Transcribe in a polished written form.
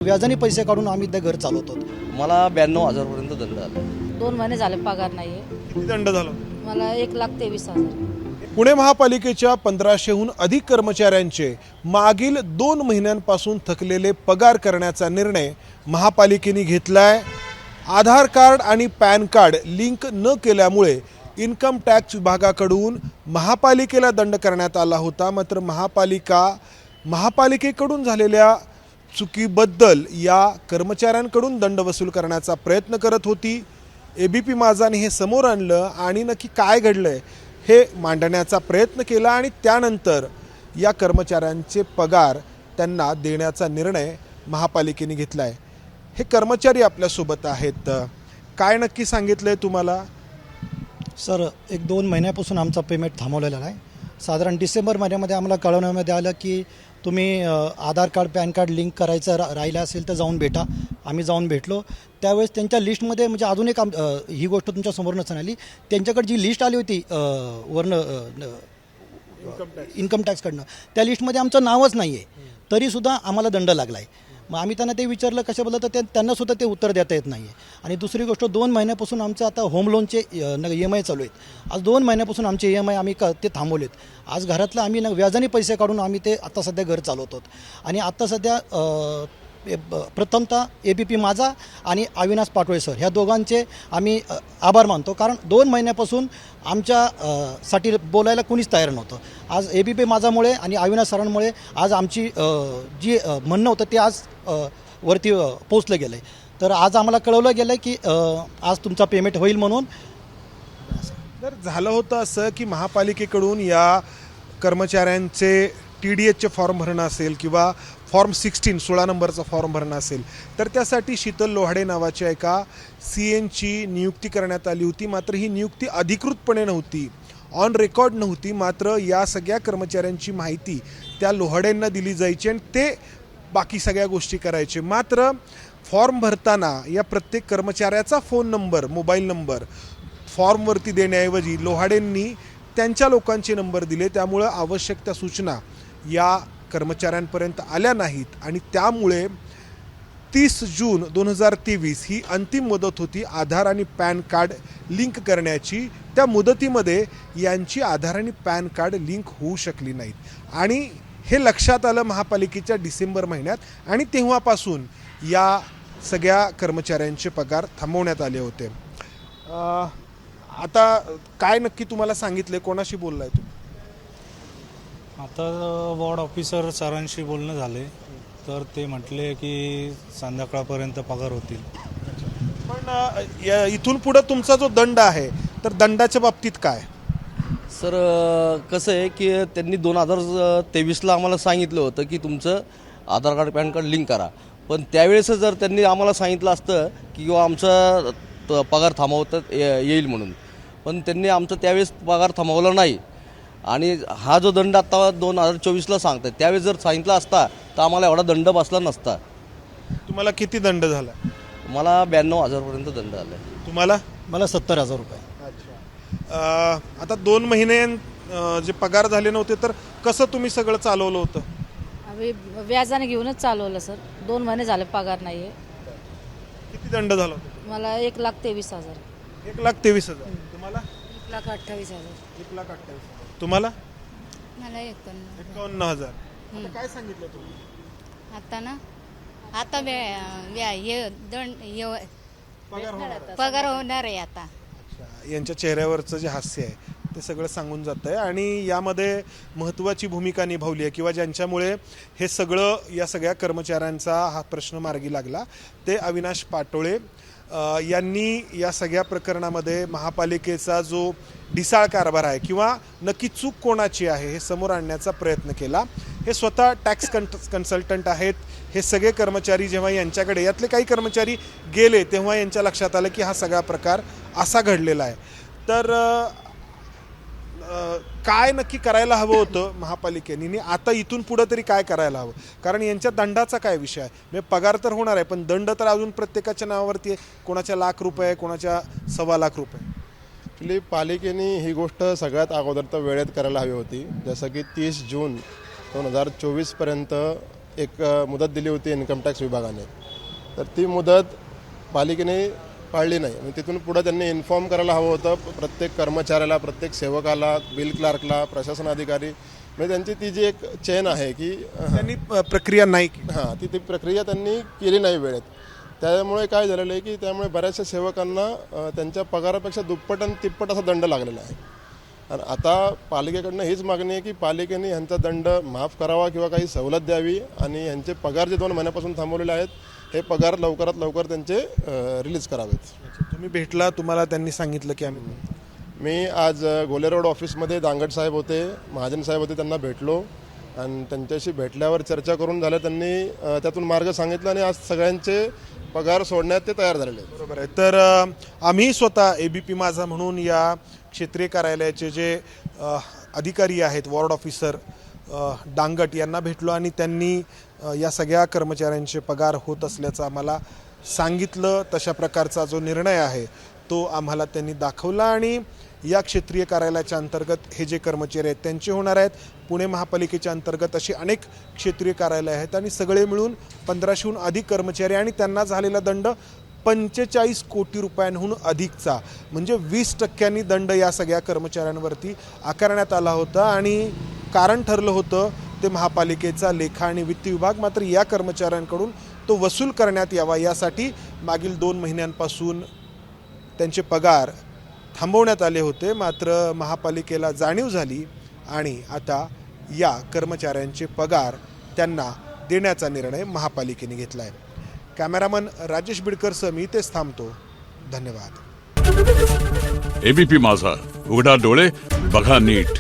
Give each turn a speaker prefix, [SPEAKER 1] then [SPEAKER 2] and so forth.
[SPEAKER 1] व्याजाने पैसे काढून आम्ही ते घर चालवतो.
[SPEAKER 2] मला 92,000 पर्यंत दंड आला.
[SPEAKER 3] 2 महिने झाले पगार नाहीये.
[SPEAKER 4] किती दंड झाला?
[SPEAKER 3] मला 1,23,000.
[SPEAKER 4] पुणे महापालिकेच्या 1500हून अधिक कर्मचाऱ्यांचे मागील 2 महिन्यांपासून थकलेले पगार करण्याचा निर्णय महापालिकेने घेतलाय. आधार कार्ड आणि पॅन कार्ड लिंक न केल्यामुळे इन्कम टॅक्स विभागाकडून महापालिकेला दंड करण्यात आला होता. मात्र महापालिकेकडून झालेल्या चुकीबद्दल या कर्मचाऱ्यांकडून दंड वसूल करण्याचा प्रयत्न करत होती. ABP माझाने हे समोर आणलं आणि नक्की काय घडलंय हे मांडण्याचा प्रयत्न केला आणि त्यानंतर या कर्मचाऱ्यांचे पगार त्यांना देण्याचा निर्णय महापालिकेने घेतला आहे. हे कर्मचारी आपल्यासोबत आहेत. काय नक्की सांगितलंय तुम्हाला?
[SPEAKER 1] सर, 1-2 महिन्यापासून आमचा पेमेंट थांबवलेला आहे. साधारण डिसेंबर महिन्यामध्ये आम्हाला कळवण्यामध्ये आलं की तुम्ही आधार कार्ड पॅन कार्ड लिंक करायचं राहिलं असेल तर जाऊन भेटा. आम्ही जाऊन भेटलो. त्यावेळेस त्यांच्या लिस्टमध्ये म्हणजे अजून एक ही गोष्ट तुमच्या समोर नसून आली. त्यांच्याकडे जी लिस्ट आली होती इन्कम टॅक्सकडनं, त्या लिस्टमध्ये आमचं नावच नाही आहे. तरीसुद्धा आम्हाला दंड लागला आहे. मग आम्ही त्यांना ते विचारलं कशाबद्दल, तर त्यांनासुद्धा ते उत्तर देता येत नाही आहे. आणि दुसरी गोष्ट, 2 महिन्यापासून आमचं आता होम लोनचे EMI चालू आहेत. आज 2 महिन्यापासून आमचे EMI आम्ही ते थांबवलेत. आज घरातलं आम्ही व्याजाने पैसे काढून आम्ही ते आता सध्या घर चालवतो. आणि आत्ता सध्या प्रथमतः ABP माझा आणि अविनाश पाटोळे सर ह्या दोघांचे आम्ही आभार मानतो. कारण 2 महिन्यापासून आमच्यासाठी बोलायला कुणीच तयार नव्हतं. आज ABP माझामुळे आणि अविनाश सरांमुळे आज आमची जी म्हणणं होतं ते आज वरती पोचलं गेलं आहे. तर आज आम्हाला कळवलं गेलं की आज तुमचा पेमेंट होईल म्हणून.
[SPEAKER 4] तर झालं होतं असं की महापालिकेकडून या कर्मचाऱ्यांचे TDSचे फॉर्म भरणं असेल किंवा फॉर्म 16 नंबरचा फॉर्म भरणं असेल तर त्यासाठी शीतल लोहाडे नावाच्या एका CNची नियुक्ती करण्यात आली होती. मात्र ही नियुक्ती अधिकृतपणे नव्हती, ऑन रेकॉर्ड नव्हती. मात्र या सगळ्या कर्मचाऱ्यांची माहिती त्या लोहाडेंना दिली जायची आणि ते बाकी सगळ्या गोष्टी करायचे. मात्र फॉर्म भरताना या प्रत्येक कर्मचाऱ्याचा फोन नंबर, मोबाईल नंबर फॉर्मवरती देण्याऐवजी लोहाडेंनी त्यांच्या लोकांचे नंबर दिले. त्यामुळं आवश्यक त्या सूचना या कर्मचाऱ्यांपर्यंत आल्या नाहीत आणि त्यामुळे 30 जून 2023 ही अंतिम मुदत होती आधार आणि पॅन कार्ड लिंक करण्याची. त्या मुदतीमध्ये यांची आधार आणि पॅन कार्ड लिंक होऊ शकली नाहीत आणि हे लक्षात आलं महापालिकेच्या डिसेंबर महिन्यात आणि तेव्हापासून या सगळ्या कर्मचाऱ्यांचे पगार थांबवण्यात आले होते. आता काय नक्की तुम्हाला सांगितले, कोणाशी बोललाय तुम्ही?
[SPEAKER 5] आता वॉर्ड ऑफिसर सरांशी बोलणं झाले तर ते म्हटले की संध्याकाळपर्यंत पगार होतील.
[SPEAKER 4] पण इथून पुढे तुमचा जो दंड आहे तर दंडाच्या बाबतीत काय?
[SPEAKER 2] सर, कसं आहे की त्यांनी 2023ला आम्हाला सांगितलं होतं की तुमचं आधार कार्ड पॅन कार्ड लिंक करा. पण त्यावेळेस जर त्यांनी आम्हाला सांगितलं असतं की किंवा आमचा पगार थांबवता येईल म्हणून, पण त्यांनी आमचं त्यावेळेस पगार थांबवला नाही. आणि हा जो दंड आता 2024ला सांगतात, त्यावेळेस जर सांगितला असता तर आम्हाला एवढा दंड बसला नसता.
[SPEAKER 4] तुम्हाला किती दंड झाला?
[SPEAKER 2] मला 92,000 पर्यंत दंड आला.
[SPEAKER 4] तुम्हाला?
[SPEAKER 1] मला 70,000 रुपये.
[SPEAKER 4] अच्छा. आता 2 महिने जे पगार झाले नव्हते तर कसं तुम्ही सगळं चालवलं होतं?
[SPEAKER 3] आम्ही व्याजाने घेऊनच चालवलं सर. 2 महिने झाले पगार नाहीये.
[SPEAKER 4] किती दंड झाला?
[SPEAKER 3] मला 1,23,000.
[SPEAKER 4] 1,23,000. तुम्हाला?
[SPEAKER 3] 1,28,000.
[SPEAKER 4] 1,28,000. तुम्हाला?
[SPEAKER 6] मला
[SPEAKER 4] 51,000. आता काय सांगितलं तुम्ही?
[SPEAKER 6] आता पगार होणार आहे आता.
[SPEAKER 4] अच्छा. यांच्या चेहऱ्यावरचं जे हास्य आहे ते सगळं सांगून जात आहे आणि यामध्ये महत्त्वाची भूमिका निभावली आहे किंवा ज्यांच्यामुळे हे सगळं या सगळ्या कर्मचाऱ्यांचा हा प्रश्न मार्गी लागला ते अविनाश पाटोळे यांनी या सगळ्या प्रकरणामध्ये महापालिकेचा जो ढिसाळ कारभार आहे किंवा नक्की चूक कोणाची आहे हे समोर आणण्याचा प्रयत्न केला. हे स्वतः टॅक्स कन्सल्टंट आहेत. हे सगळे कर्मचारी जेव्हा यांच्याकडे, यातले काही कर्मचारी गेले तेव्हा यांच्या लक्षात आलं की हा सगळा प्रकार असा घडलेला आहे. तर काय नक्की करायला हवं होतं महापालिकेने, आता इथून पुढं तरी काय करायला हवं? कारण यांच्या दंडाचा काय विषय आहे? म्हणजे पगार तर होणार आहे पण दंड तर अजून प्रत्येकाच्या नावावरती आहे. कोणाच्या ₹1,00,000, कोणाच्या ₹1,25,00,000.
[SPEAKER 7] ॲक्च्युली पालिकेने ही गोष्ट सगळ्यात अगोदर तर वेळेत करायला हवी होती. जसं की 30 जून 2024पर्यंत एक मुदत दिली होती इन्कम टॅक्स विभागाने, तर ती मुदत पालिकेने पाळली नाही आणि तिथून पुढं त्यांनी इन्फॉर्म करायला हवं होतं प्रत्येक कर्मचाऱ्याला, प्रत्येक सेवकाला, बिल क्लार्कला, प्रशासन अधिकारी, म्हणजे त्यांची ती जी एक चेन आहे की
[SPEAKER 4] त्यांनी प्रक्रिया नाही केली.
[SPEAKER 7] हां ती प्रक्रिया त्यांनी केली नाही वेळेत. त्यामुळे काय झालेलं आहे की त्यामुळे बऱ्याचशा सेवकांना त्यांच्या पगारापेक्षा दुप्पट आणि तिप्पट असा दंड लागलेला आहे. आणि आता पालिकेकडनं हीच मागणी आहे की पालिकेने ह्यांचा दंड माफ करावा किंवा काही सवलत द्यावी आणि ह्यांचे पगार जे 2 महिन्यापासून थांबवलेले आहेत हे पगार लवकरात लवकर त्यांचे रिलीज करावेत.
[SPEAKER 4] तुम्ही भेटला, तुम्हाला त्यांनी सांगितलं की आम्ही
[SPEAKER 7] मी आज गोले रोड ऑफिसमध्ये दांगट साहेब होते, महाजन साहेब होते, त्यांना भेटलो आणि त्यांच्याशी भेटल्यावर चर्चा करून झालं. त्यांनी त्यातून मार्ग सांगितला आणि आज सगळ्यांचे पगार सोडण्यात ते तयार झालेले आहेत.
[SPEAKER 4] बरोबर आहे. तर आम्ही स्वतः ABP माझा म्हणून या क्षेत्रीय कार्यालयाचे जे अधिकारी आहेत, वॉर्ड ऑफिसर डांगट यांना भेटलो आणि त्यांनी या सगळ्या कर्मचाऱ्यांचे पगार होत असल्याचं आम्हाला सांगितलं. तशा प्रकारचा जो निर्णय आहे तो आम्हाला त्यांनी दाखवला आणि या क्षेत्रीय कार्यालयाच्या अंतर्गत हे जे कर्मचारी आहेत त्यांचे होणार आहेत. पुणे महापालिकेच्या अंतर्गत अशी अनेक क्षेत्रीय कार्यालय आहेत आणि सगळे मिळून 1500हून अधिक कर्मचारी आणि त्यांना झालेला दंड 45 कोटी रुपयांहून अधिकचा, म्हणजे 20% दंड या सगळ्या कर्मचाऱ्यांवरती आकारण्यात आला होता. आणि कारण ठरलं होतं ते महापालिकेचा लेखा आणि वित्त विभाग. मात्र या कर्मचाऱ्यांकडून तो वसूल करण्यात यावा यासाठी मागील 2 महिन्यांपासून त्यांचे पगार थांबवण्यात आले होते. मात्र महापालिकेला जाणीव झाली आणि आता या कर्मचाऱ्यांचे पगार त्यांना देण्याचा निर्णय महापालिकेने घेतला आहे. कॅमेरामन राजेश बिडकरसह मी इथेच थांबतो. धन्यवाद.
[SPEAKER 8] ABP माझा, उघडा डोळे बघा नीट.